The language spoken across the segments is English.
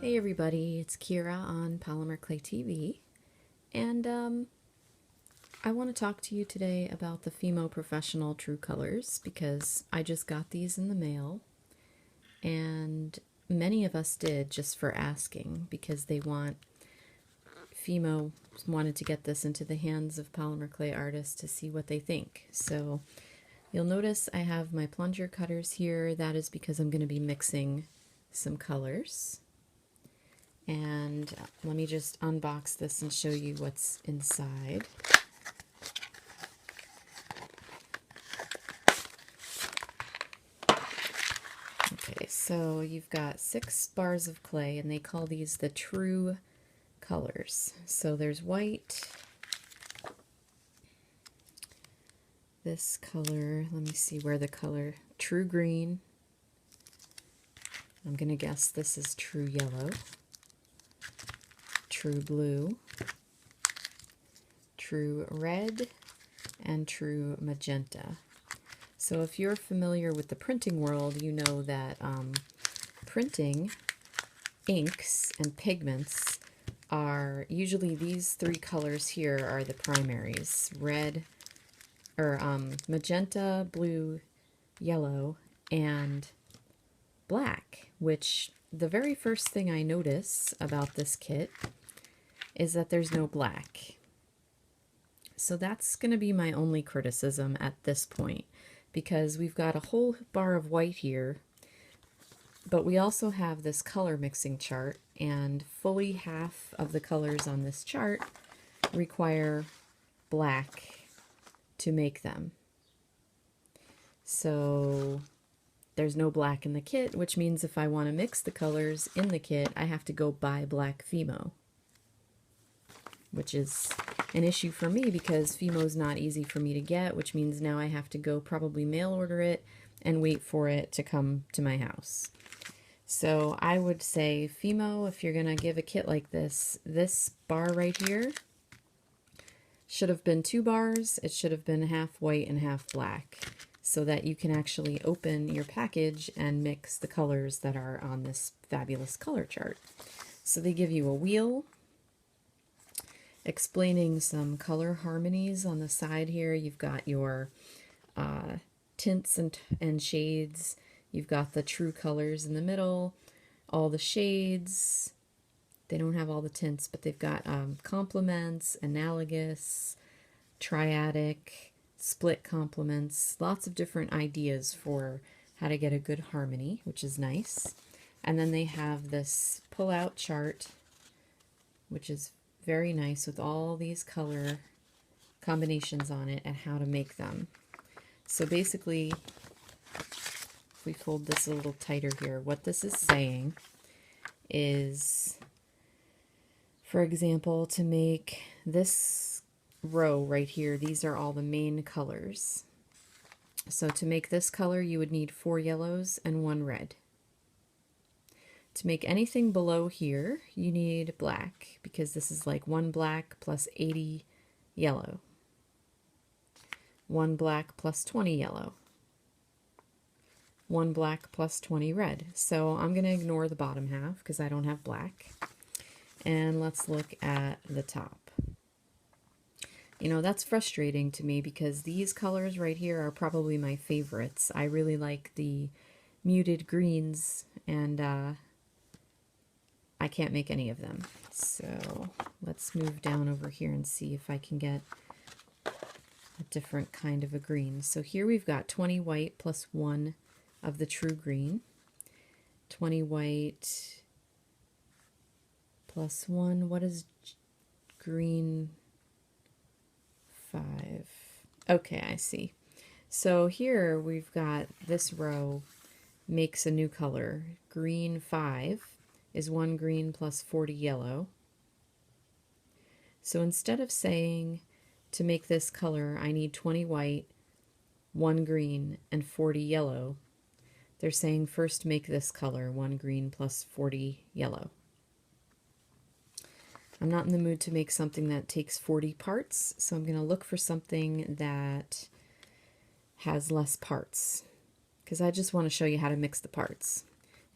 Hey everybody, it's Kira on Polymer Clay TV, and I want to talk to you today about the Fimo Professional True Colors because I just got these in the mail, and many of us did just for asking because Fimo wanted to get this into the hands of polymer clay artists to see what they think. So you'll notice I have my plunger cutters here. That is because I'm going to be mixing some colors. And let me just unbox this and show you what's inside. Okay, so you've got 6 bars of clay, and they call these the true colors. So there's white, this color, let me see where the color, true green. I'm going to guess this is true yellow. True blue, true red, and true magenta. So if you're familiar with the printing world, you know that printing inks and pigments are usually these 3 colors here are the primaries: red, or magenta, blue, yellow, and black, which the very first thing I notice about this kit is that there's no black. So that's going to be my only criticism at this point, because we've got a whole bar of white here, but we also have this color mixing chart, and fully half of the colors on this chart require black to make them. So there's no black in the kit, which means if I want to mix the colors in the kit, I have to go buy black Fimo, which is an issue for me because Fimo's not easy for me to get, which means now I have to go probably mail order it and wait for it to come to my house. So I would say Fimo, if you're going to give a kit like this, this bar right here should have been 2 bars. It should have been half white and half black, so that you can actually open your package and mix the colors that are on this fabulous color chart. So they give you a wheel explaining some color harmonies on the side here. You've got your tints and shades. You've got the true colors in the middle, all the shades. They don't have all the tints, but they've got complements, analogous, triadic, split complements, lots of different ideas for how to get a good harmony, which is nice. And then they have this Pullout Chart, which is very nice with all these color combinations on it and how to make them. So basically, if we fold this a little tighter here, what this is saying is, for example, to make this row right here, these are all the main colors. So to make this color, you would need 4 yellows and 1 red. To make anything below here, you need black, because this is like 1 black plus 80 yellow. 1 black plus 20 yellow. 1 black plus 20 red. So I'm going to ignore the bottom half because I don't have black. And let's look at the top. You know, that's frustrating to me because these colors right here are probably my favorites. I really like the muted greens, and I can't make any of them. So let's move down over here and see if I can get a different kind of a green. So here we've got 20 white plus 1 of the true green. 20 white plus 1. What is green? 5. Okay, I see. So here we've got this row makes a new color. Green 5 is 1 green plus 40 yellow. So instead of saying to make this color I need 20 white, 1 green, and 40 yellow, they're saying first make this color 1 green plus 40 yellow. I'm not in the mood to make something that takes 40 parts, so I'm going to look for something that has less parts, because I just want to show you how to mix the parts.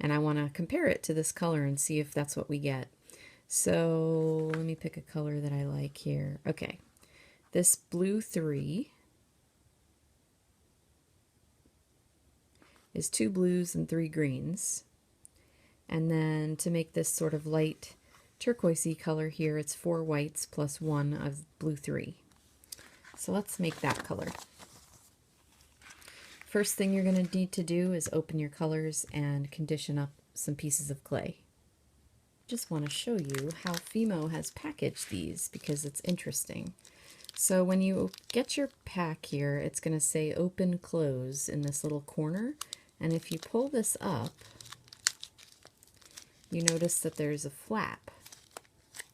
and I want to compare it to this color and see if that's what we get. So let me pick a color that I like here. Okay, this blue 3 is 2 blues and 3 greens. And then to make this sort of light turquoisey color here, it's 4 whites plus 1 of blue 3. So let's make that color. First thing you're going to need to do is open your colors and condition up some pieces of clay. Just want to show you how Fimo has packaged these because it's interesting. So when you get your pack here, it's going to say open close in this little corner, and if you pull this up, you notice that there's a flap,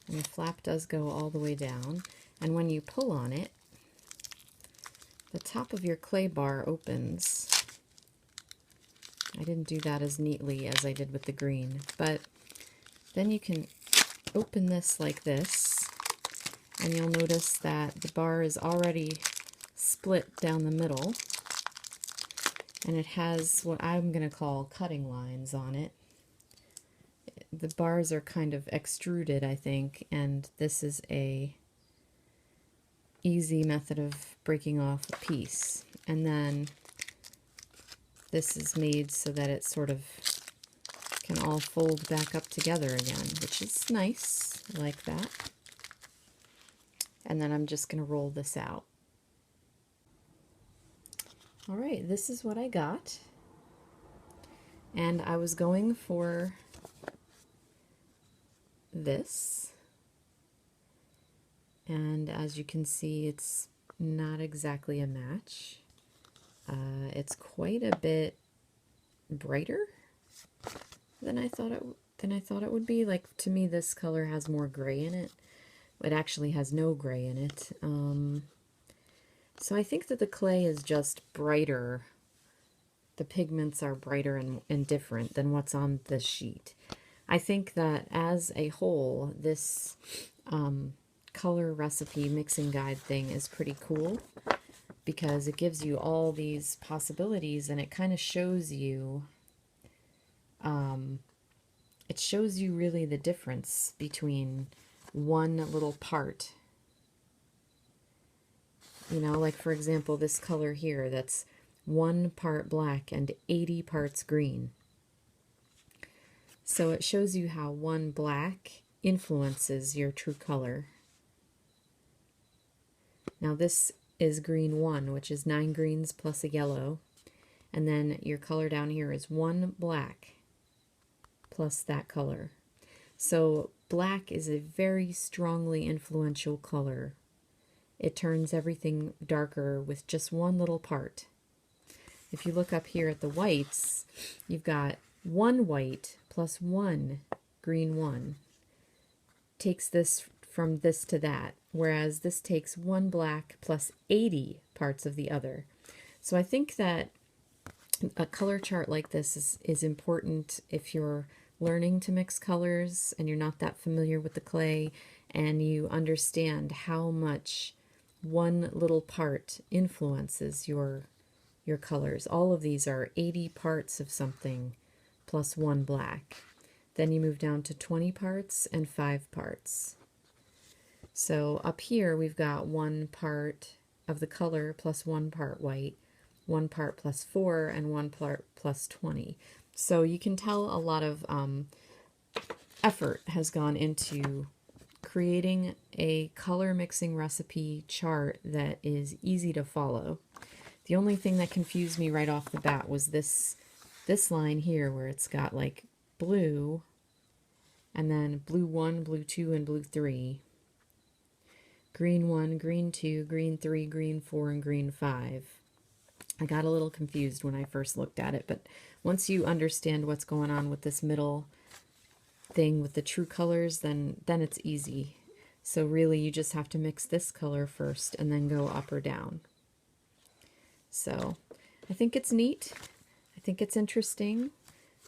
and the flap does go all the way down, and when you pull on it, the top of your clay bar opens. I didn't do that as neatly as I did with the green, but then you can open this like this, and you'll notice that the bar is already split down the middle, and it has what I'm going to call cutting lines on it. The bars are kind of extruded, I think, and this is a easy method of breaking off a piece. And then this is made so that it sort of can all fold back up together again, which is nice. I like that. And then I'm just going to roll this out. All right, this is what I got. And I was going for this. And as you can see, it's not exactly a match. It's quite a bit brighter than I thought it would be. Like, to me, this color has more gray in it. It actually has no gray in it. So I think that the clay is just brighter. The pigments are brighter and different than what's on this sheet. I think that as a whole, this color recipe mixing guide thing is pretty cool because it gives you all these possibilities, and it kind of shows you really the difference between one little part. You know, like for example, this color here, that's 1 part black and 80 parts green. So it shows you how one black influences your true color. Now this is green 1, which is 9 greens plus a yellow. And then your color down here is 1 black plus that color. So black is a very strongly influential color. It turns everything darker with just one little part. If you look up here at the whites, you've got 1 white plus 1 green 1. Takes this from this to that, whereas this takes 1 black plus 80 parts of the other. So I think that a color chart like this is important if you're learning to mix colors and you're not that familiar with the clay, and you understand how much one little part influences your colors. All of these are 80 parts of something plus 1 black. Then you move down to 20 parts and 5 parts. So up here we've got 1 part of the color plus 1 part white, 1 part plus 4, and 1 part plus 20. So you can tell a lot of effort has gone into creating a color mixing recipe chart that is easy to follow. The only thing that confused me right off the bat was this line here where it's got like blue and then blue 1, blue 2, and blue 3. Green 1, green 2, green 3, green 4, and green 5. I got a little confused when I first looked at it, but once you understand what's going on with this middle thing with the true colors, then it's easy. So really you just have to mix this color first and then go up or down. So I think it's neat. I think it's interesting.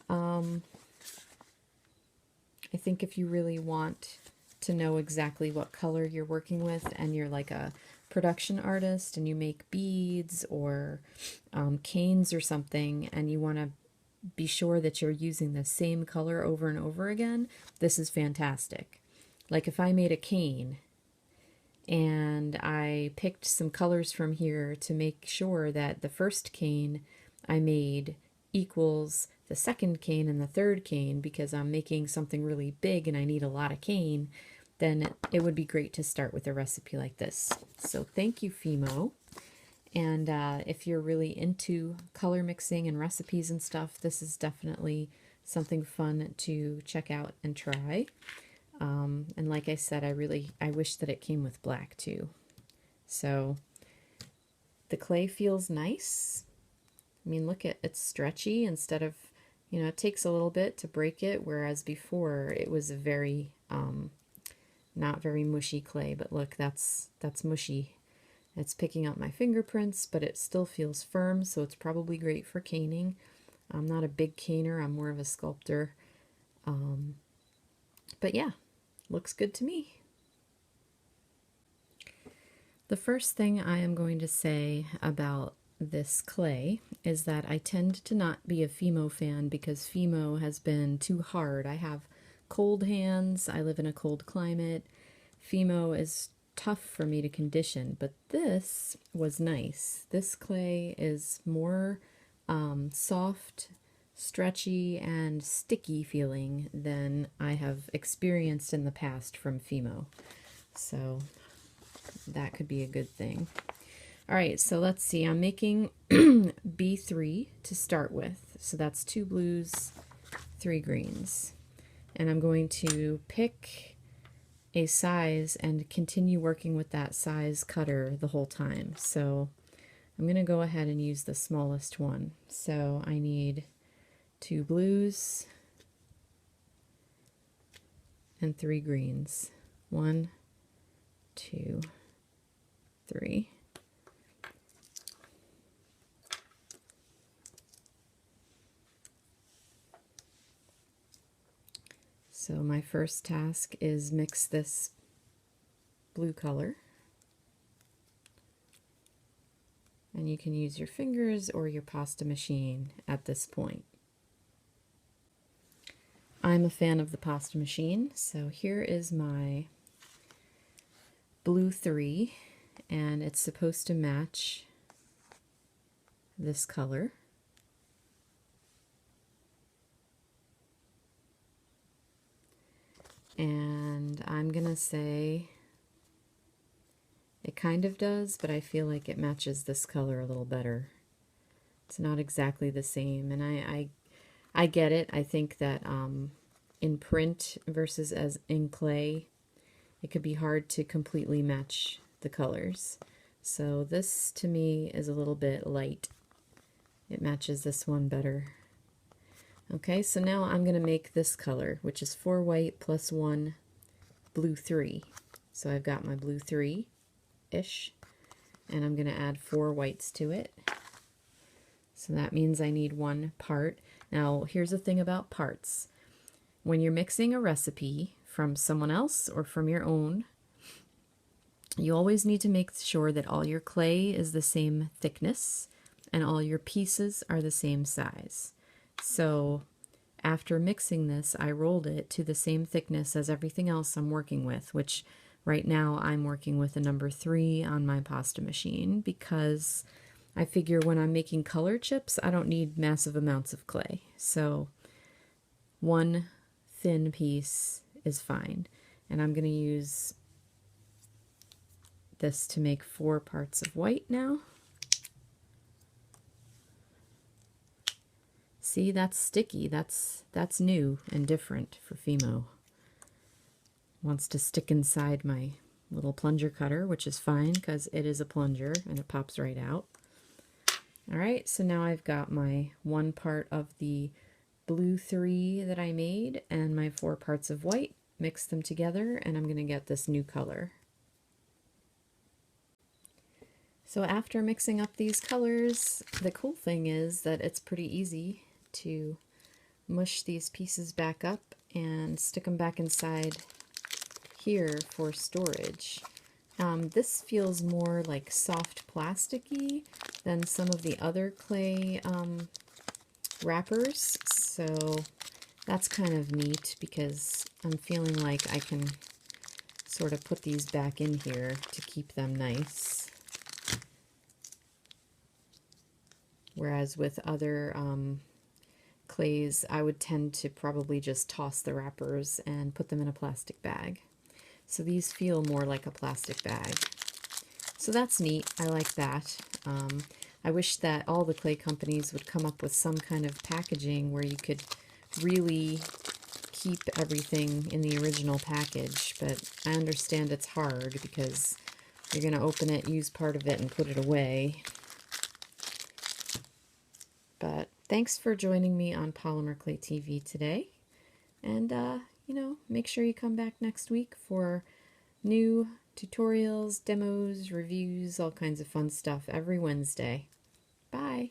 I think if you really want to know exactly what color you're working with and you're like a production artist and you make beads or canes or something, and you want to be sure that you're using the same color over and over again, this is fantastic. Like if I made a cane and I picked some colors from here to make sure that the first cane I made equals the second cane and the third cane because I'm making something really big and I need a lot of cane, then it would be great to start with a recipe like this. So thank you, Fimo. And if you're really into color mixing and recipes and stuff, this is definitely something fun to check out and try. And like I said, I wish that it came with black too. So the clay feels nice. I mean, look at it's stretchy instead of, it takes a little bit to break it, whereas before it was a very not very mushy clay. But look, that's mushy. It's picking up my fingerprints, but it still feels firm, so it's probably great for caning. I'm not a big caner, I'm more of a sculptor. But yeah, looks good to me. The first thing I am going to say about this clay is that I tend to not be a Fimo fan because Fimo has been too hard. I have cold hands, I live in a cold climate. Fimo is tough for me to condition, but this was nice. This clay is more soft, stretchy, and sticky feeling than I have experienced in the past from Fimo. So that could be a good thing. All right, so let's see. I'm making B3 to start with. So that's 2 blues, 3 greens. And I'm going to pick a size and continue working with that size cutter the whole time. So I'm going to go ahead and use the smallest one. So I need 2 blues and 3 greens. 1, 2, 3. So my first task is mix this blue color. And you can use your fingers or your pasta machine at this point. I'm a fan of the pasta machine, so here is my blue 3, and it's supposed to match this color. And I'm gonna say it kind of does, but I feel like it matches this color a little better. It's not exactly the same, and I get it. I think that in print versus as in clay, it could be hard to completely match the colors. So this to me is a little bit light. It matches this one better. Okay, so now I'm going to make this color, which is 4 white plus 1 blue 3. So I've got my blue 3-ish, and I'm going to add 4 whites to it. So that means I need 1 part. Now, here's the thing about parts. When you're mixing a recipe from someone else or from your own, you always need to make sure that all your clay is the same thickness and all your pieces are the same size. So after mixing this, I rolled it to the same thickness as everything else I'm working with, which right now I'm working with a number 3 on my pasta machine because I figure when I'm making color chips, I don't need massive amounts of clay. So 1 thin piece is fine. And I'm going to use this to make 4 parts of white now. See, that's sticky. That's new and different for Fimo. Wants to stick inside my little plunger cutter, which is fine because it is a plunger and it pops right out. All right, so now I've got my 1 part of the blue 3 that I made and my 4 parts of white. Mix them together and I'm going to get this new color. So after mixing up these colors, the cool thing is that it's pretty easy to mush these pieces back up and stick them back inside here for storage. This feels more like soft plasticky than some of the other clay wrappers, so that's kind of neat because I'm feeling like I can sort of put these back in here to keep them nice. Whereas with other clays, I would tend to probably just toss the wrappers and put them in a plastic bag. So these feel more like a plastic bag. So that's neat. I like that. I wish that all the clay companies would come up with some kind of packaging where you could really keep everything in the original package, but I understand it's hard because you're going to open it, use part of it, and put it away. But thanks for joining me on Polymer Clay TV today. And, you know, make sure you come back next week for new tutorials, demos, reviews, all kinds of fun stuff every Wednesday. Bye!